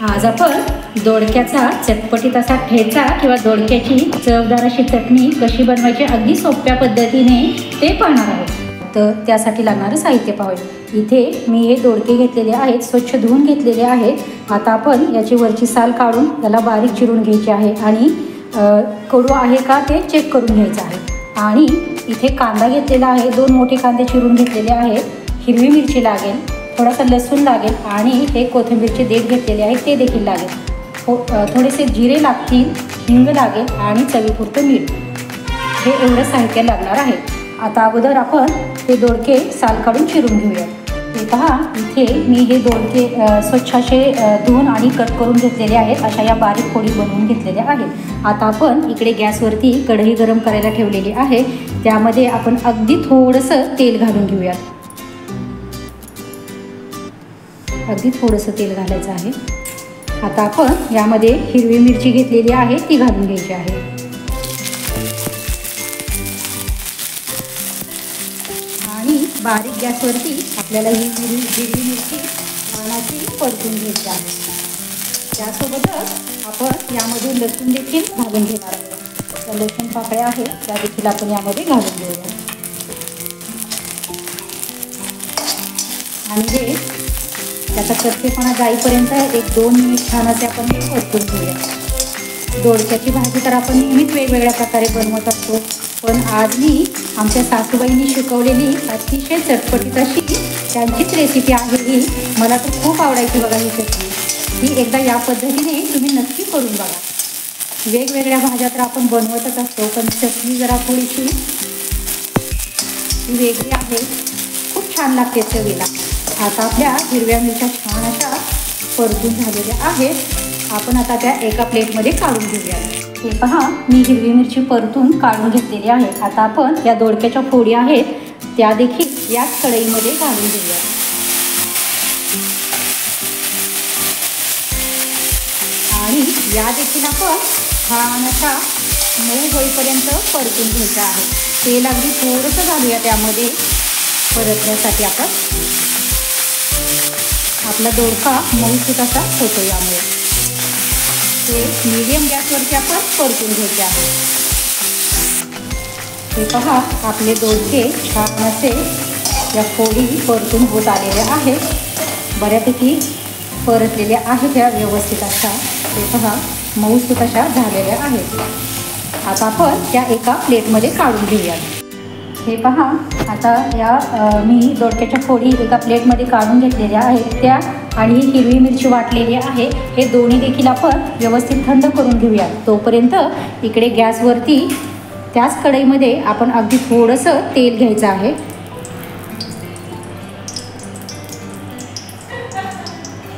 आज आपण दोडक्याचा चटपटीत असा ठेचा किंवा दोडक्याची चवदार अशी चटणी कशी बनवायची अगदी सोप्या पद्धतीने ते पाहणार आहोत। तर त्यासाठी लागणारं साहित्य पाहूया। इथे मी हे दोडके घेतलेले आहेत, स्वच्छ धुवून घेतलेले आहेत। आता आपण याची वरची साल काढून त्याला बारीक चिरून घ्यायची आहे आणि कडू आहे का ते चेक करून घ्यायचं आहे। आणि इथे कांदा घेतलेला आहे, 2 मोठे कांदे चिरून घेतलेले आहेत। हिरवी मिरची लागेल, थोडासा लसूण लागेल आणि हे कोथिंबीरचे देठ घेतलेले आहेत ते देखील लागेल। थोडेसे जिरे लागतील, हिंग लागेल आणि चवीपुरतं मीठ, हे एवढं साहित्य लागणार आहे। आता अगोदर आपण हे दोडके साल काढून चिरून घेऊया। हे पहा, इथे मी हे दोडके स्वच्छ असे धुवून आणि कट करून घेतलेले आहेत। अशा या बारीक फोडी बनवून घेतलेल्या आहेत। आता आपण इकडे गॅसवरती कढई गरम करायला ठेवलेली आहे, त्यामध्ये आपण अगदी थोडंसं तेल घालून घेऊयात। अगदी थोडंसं तेल घालायचं आहे। आता आपण यामध्ये हिरवी मिरची घेतलेली आहे ती घालून घ्यायची आहे आणि बारीक गॅसवरती आपल्याला ही हिरवी मिरची छानशी परतून घ्यायची आहे। त्यासोबतच आपण यामध्ये लसूण देखील घालून घेणार आहोत। त्या लसूण पाकळ्या आहेत त्या देखील आपण यामध्ये घालून घेऊया आणि हे त्याचा कच्चेपणा जाईपर्यंत 1-2 मिनिट छान असे आपण हे परतून घेऊया। दोडक्याची भाजी तर आपण नेहमीच वेगवेगळ्या प्रकारे बनवत असतो, पण आज मी आमच्या सासूबाईंनी शिकवलेली अतिशय चटपटीत अशी त्यांचीच रेसिपी आहे। ही मला तर खूप आवडायची बघा ही चटणी। ही एकदा या पद्धतीने तुम्ही नक्की करून बघा। वेगवेगळ्या भाज्या तर आपण बनवतच असतो, पण चटणी जरा थोडीशी वेगळी आहे, खूप छान लागते चवीला। आता आपल्या हिरव्या मिरच्या छान अशा परतून झालेल्या आहेत। आपण आता त्या एका प्लेटमध्ये काढून घेऊया। हे पहा, मी हिरवी मिरची परतून काढून घेतलेली आहे। आता आपण या दोडक्याच्या फोडी आहेत त्या देखील याच कढईमध्ये घालून घेऊया आणि या देखील आपण छान अशा मऊ होईपर्यंत परतून घ्यायचं आहे। तेल अगदी थोडंसं घालूया त्यामध्ये परतण्यासाठी। आपला दोडका मऊसूत असा होतो यामुळे ते मीडियम गॅसवरती आपण परतून घ्यायचे आहे। हे पहा, आपले दोडके छान असे या फोडी परतून होत आलेल्या आहेत, बऱ्यापैकी परतलेल्या आहेत या व्यवस्थित अशा। हे पहा, मऊसूत अशा झालेल्या आहेत। आता आपण त्या एका प्लेटमध्ये काढून घेऊया। हे पहा, आता या मी दोडक्याच्या फोडी एका प्लेटमध्ये काढून घेतलेल्या आहेत त्या, आणि ही हिरवी मिरची वाटलेली आहे, हे दोन्ही देखील आपण व्यवस्थित थंड करून घेऊया। तोपर्यंत इकडे गॅसवरती त्याच कढईमध्ये आपण अगदी थोडंसं तेल घ्यायचं आहे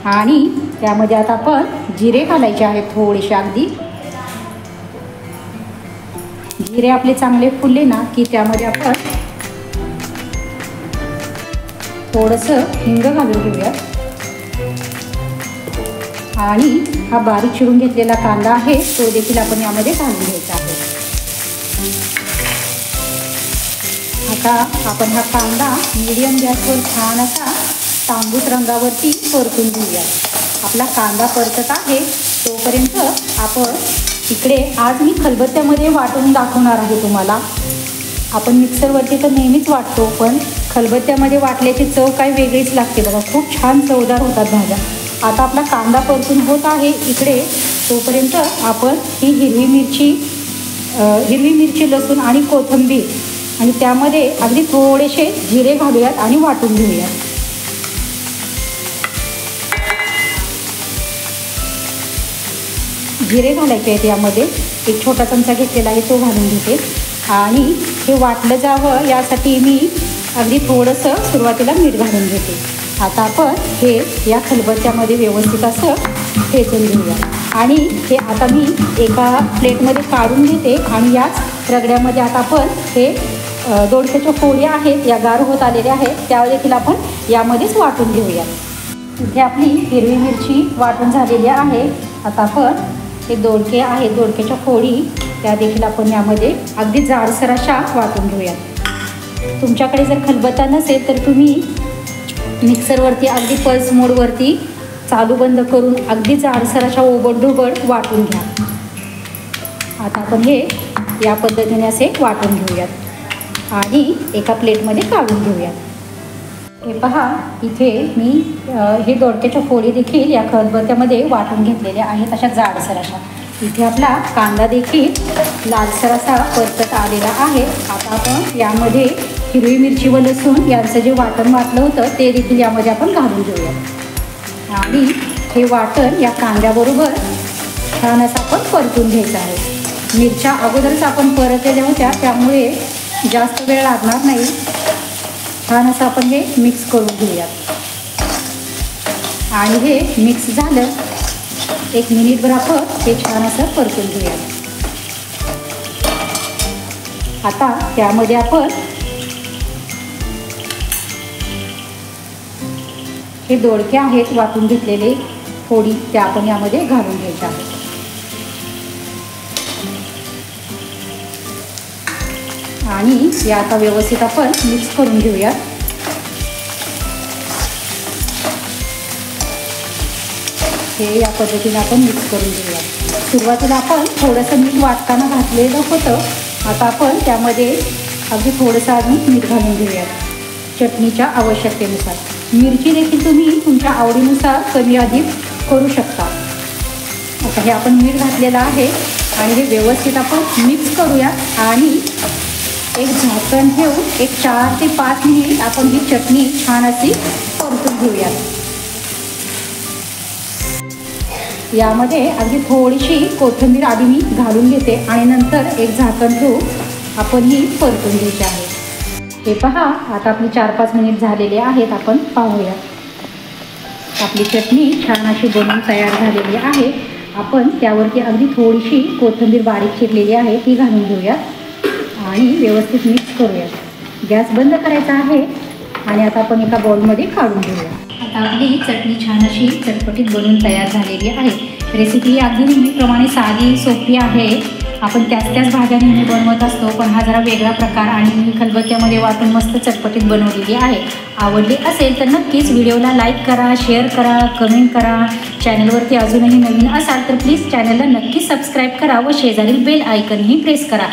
आणि त्यामध्ये आता आपण जिरे घालायचे आहेत थोडेसे। अगदी जिरे आपले चांगले फुलले ना की त्यामध्ये आपण थोडंसं हिंग घालून घेऊया आणि हा बारीक चिरून घेतलेला कांदा आहे तो देखील आपण यामध्ये घालून घ्यायचा आहे। आता आपण हा कांदा मीडियम गॅसवर छान असा तांबूस रंगावरती परतून घेऊया। आपला कांदा परतत आहे तोपर्यंत आपण इकडे आज मी खलबत्त्यामध्ये वाटून दाखवणार आहे तुम्हाला। आपण मिक्सरवरती तर नेहमीच वाटतो, पण खलबत्त्यामध्ये वाटल्याची चव काही वेगळीच लागते बघा, खूप छान चवदार होतात भाज्या। आता आपला कांदा परतून होत आहे इकडे, तोपर्यंत आपण ही हिरवी मिरची लसूण आणि कोथिंबीर आणि त्यामध्ये अगदी थोडेसे जिरे घालूयात आणि वाटून घेऊयात। जिरे घालायचे आहेत यामध्ये, 1 छोटा चमचा घेतलेला आहे तो घालून घेते आणि हे वाटलं जावं यासाठी मी अगदी थोडंसं सुरुवातीला मीठ घालून घेते। आता आपण हे या खलबत्त्यामध्ये व्यवस्थित असं ठेचून घेऊया आणि हे आता मी एका प्लेटमध्ये काढून घेते आणि याच रगड्यामध्ये आता आपण हे दोडक्याच्या फोडी आहेत या गार होत आलेल्या आहेत त्या देखील आपण यामध्येच वाटून घेऊया। इथे आपली हिरवी मिरची वाटून झालेली आहे। आता आपण हे दोडके आहेत, दोडक्याच्या फोडी त्या देखील आपण यामध्ये अगदी जाडसर अशा वाटून घेऊया। तुमच्याकडे जर खलबत्ता नसेल तर तुम्ही मिक्सरवरती अगदी पल्स मोडवरती चालू बंद करून अगदी जाडसर अशा ओबडधोबड वाटून घ्या. आता आपण हे या पद्धतीने असे वाटून घेऊयात आणि एका प्लेटमध्ये काढून घेऊयात. हे पहा, इथे मी हे दोडक्याच्या फोडी देखील या खलबत्त्यामध्ये वाटून घेतलेल्या आहेत, अशा जाडसर अशा. इथे आपला कांदा देखील लालसर असा परतत आलेला आहे. आता आपण यामध्ये हिरवी मिरची व लसूण यांचं जे वाटण वाटलं होतं ते देखील यामध्ये आपण घालून घेऊयात आणि हे वाटण या कांद्याबरोबर छान असं आपण परतून घ्यायचं आहे. मिरच्या अगोदरच आपण परतलेल्या होत्या, त्यामुळे जास्त वेळ लागणार नाही. छान असं आपण हे मिक्स करून घेऊयात आणि हे मिक्स झालं, 1 मिनिटभर आपण हे छान असं परतून घेऊयात. आता त्यामध्ये आपण हे दोडके आहेत वाटून घेतलेले फोडी, त्या आपण यामध्ये घालून घ्यायच्या आहेत. आणि हे आता व्यवस्थित आपण मिक्स करून घेऊयात. हे या पद्धतीने आपण मिक्स करून घेऊयात. सुरुवातीला आपण थोडंसं मीठ वाटताना घातलेलं होतं, आता आपण त्यामध्ये अगदी थोडंसं आधी मीठ घालून घेऊयात चटणीच्या आवश्यकतेनुसार. मिरची देखील तुम्ही तुमच्या आवडीनुसार कमी अधिक करू शकता. आता हे आपण मीठ घातलेलं आहे आणि हे व्यवस्थित आपण मिक्स करूयात आणि एक झाकण ठेवून 4 ते 5 मिनिट आपण ही चटणी छान अशी परतून घेऊयात. यामध्ये अगदी थोडीशी कोथिंबीर आधी मी घालून घेते आणि नंतर एक झाकण ठेवून आपण ही परतून घ्यायची आहे. हे पहा, आता आपली 4-5 मिनिट झालेले आहेत. आपण पाहूया, आपली चटणी छान अशी बनवून तयार झालेली आहे. आपण त्यावरती अगदी थोडीशी कोथिंबीर बारीक चिरलेली आहे ती घालून घेऊयात आणि व्यवस्थित मिक्स करूयात. गॅस बंद करायचा आहे आणि आता आपण एका बाउलमध्ये काढून घेऊया. आता आपली चटणी छान अशी चटपटीत बनवून तयार झालेली आहे. रेसिपी अगदी नेहमीप्रमाणे साधी सोपी आहे. आपण त्याच भाज्या नेहमी बनवत असतो, पण हा जरा वेगळा प्रकार आणि मी खलबत्त्यामध्ये वाटून मस्त चटपटीत बनवलेली आहे. आवडली असेल तर नक्कीच व्हिडिओला लाईक करा, शेअर करा, कमेंट करा. चॅनलवरती अजूनही नवीन असाल तर प्लीज चॅनलला नक्की सबस्क्राईब करा व शेजारील बेल आयकनही प्रेस करा.